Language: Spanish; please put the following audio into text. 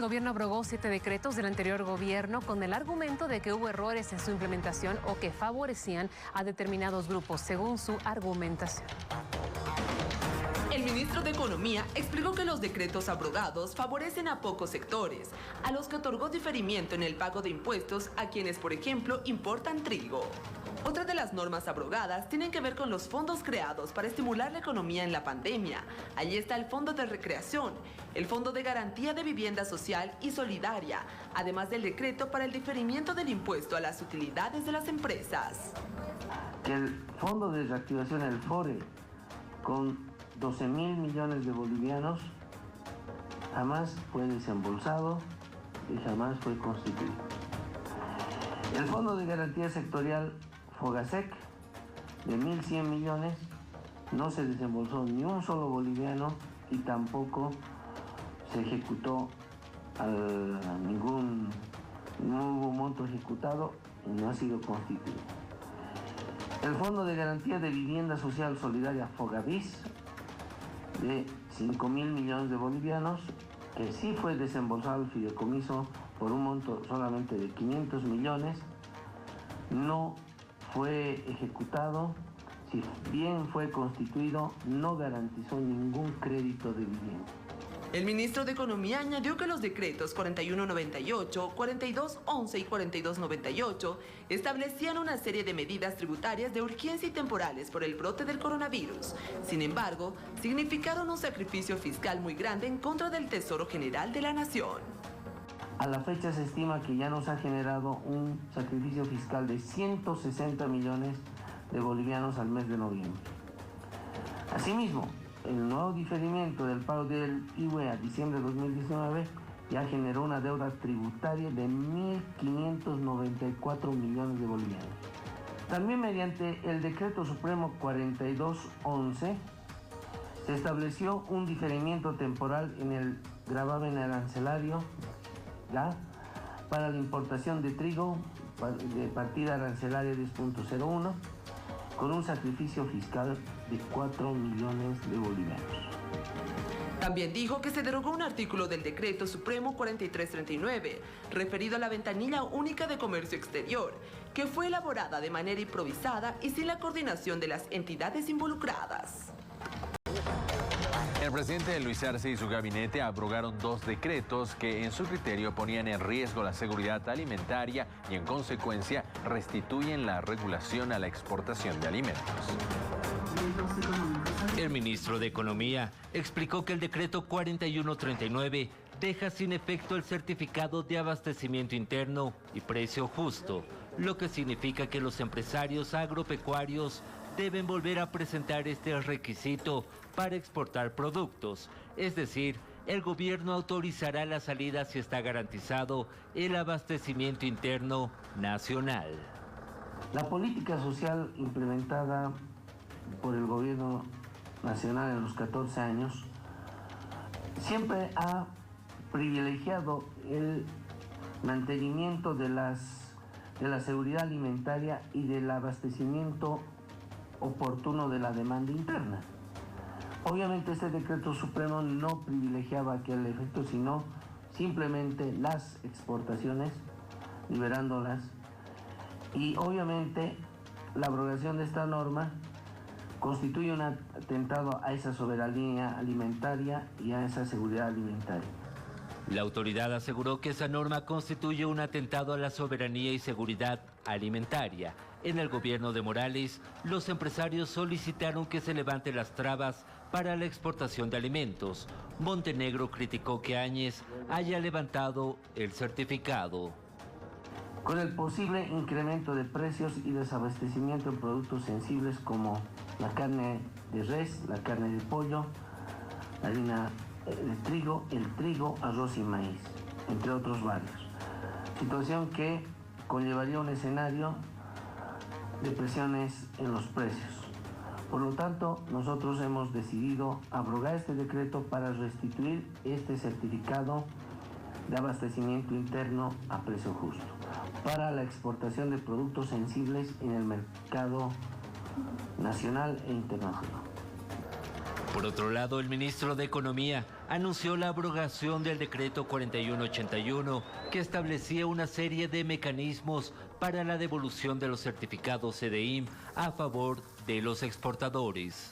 gobierno abrogó 7 decretos del anterior gobierno con el argumento de que hubo errores en su implementación o que favorecían a determinados grupos, según su argumentación. El ministro de Economía explicó que los decretos abrogados favorecen a pocos sectores, a los que otorgó diferimiento en el pago de impuestos a quienes, por ejemplo, importan trigo. Otra de las normas abrogadas tienen que ver con los fondos creados para estimular la economía en la pandemia. Allí está el Fondo de Recreación, el Fondo de Garantía de Vivienda Social y Solidaria, además del decreto para el diferimiento del impuesto a las utilidades de las empresas. El Fondo de Reactivación, el FORE, con 12.000 millones de bolivianos, jamás fue desembolsado y jamás fue constituido. El Fondo de Garantía Sectorial FOGASEC, de 1.100 millones, no se desembolsó ni un solo boliviano y tampoco se ejecutó no hubo monto ejecutado y no ha sido constituido. El Fondo de Garantía de Vivienda Social Solidaria FOGAVIS, de 5.000 millones de bolivianos, que sí fue desembolsado el fideicomiso por un monto solamente de 500 millones, no fue ejecutado, si bien fue constituido, no garantizó ningún crédito de vivienda. El ministro de Economía añadió que los decretos 4198, 4211 y 4298 establecían una serie de medidas tributarias de urgencia y temporales por el brote del coronavirus. Sin embargo, significaron un sacrificio fiscal muy grande en contra del Tesoro General de la Nación. A la fecha se estima que ya nos ha generado un sacrificio fiscal de 160 millones de bolivianos al mes de noviembre. Asimismo, el nuevo diferimiento del pago del IVA a diciembre de 2019 ya generó una deuda tributaria de 1.594 millones de bolivianos. También mediante el Decreto Supremo 4211 se estableció un diferimiento temporal en el gravamen arancelario para la importación de trigo de partida arancelaria 10.01 con un sacrificio fiscal de 4 millones de bolivianos. También dijo que se derogó un artículo del Decreto Supremo 4339, referido a la ventanilla única de comercio exterior, que fue elaborada de manera improvisada y sin la coordinación de las entidades involucradas. El presidente Luis Arce y su gabinete abrogaron 2 decretos que en su criterio ponían en riesgo la seguridad alimentaria y en consecuencia restituyen la regulación a la exportación de alimentos. El ministro de Economía explicó que el decreto 4139 deja sin efecto el certificado de abastecimiento interno y precio justo, lo que significa que los empresarios agropecuarios deben volver a presentar este requisito para exportar productos, es decir, el gobierno autorizará la salida si está garantizado el abastecimiento interno nacional. La política social implementada por el gobierno nacional en los 14 años siempre ha privilegiado el mantenimiento de la seguridad alimentaria y del abastecimiento oportuno de la demanda interna. Obviamente este decreto supremo no privilegiaba aquel efecto, sino simplemente las exportaciones, liberándolas, y obviamente la abrogación de esta norma constituye un atentado a esa soberanía alimentaria y a esa seguridad alimentaria. La autoridad aseguró que esa norma constituye un atentado a la soberanía y seguridad alimentaria. En el gobierno de Morales, los empresarios solicitaron que se levanten las trabas para la exportación de alimentos. Montenegro criticó que Áñez haya levantado el certificado. Con el posible incremento de precios y desabastecimiento en productos sensibles como la carne de res, la carne de pollo, la harina de trigo, el trigo, arroz y maíz, entre otros varios. Situación que conllevaría un escenario de presiones en los precios. Por lo tanto, nosotros hemos decidido abrogar este decreto para restituir este certificado de abastecimiento interno a precio justo para la exportación de productos sensibles en el mercado nacional e internacional. Por otro lado, el ministro de Economía anunció la abrogación del decreto 4181 que establecía una serie de mecanismos para la devolución de los certificados CDIM a favor de los exportadores.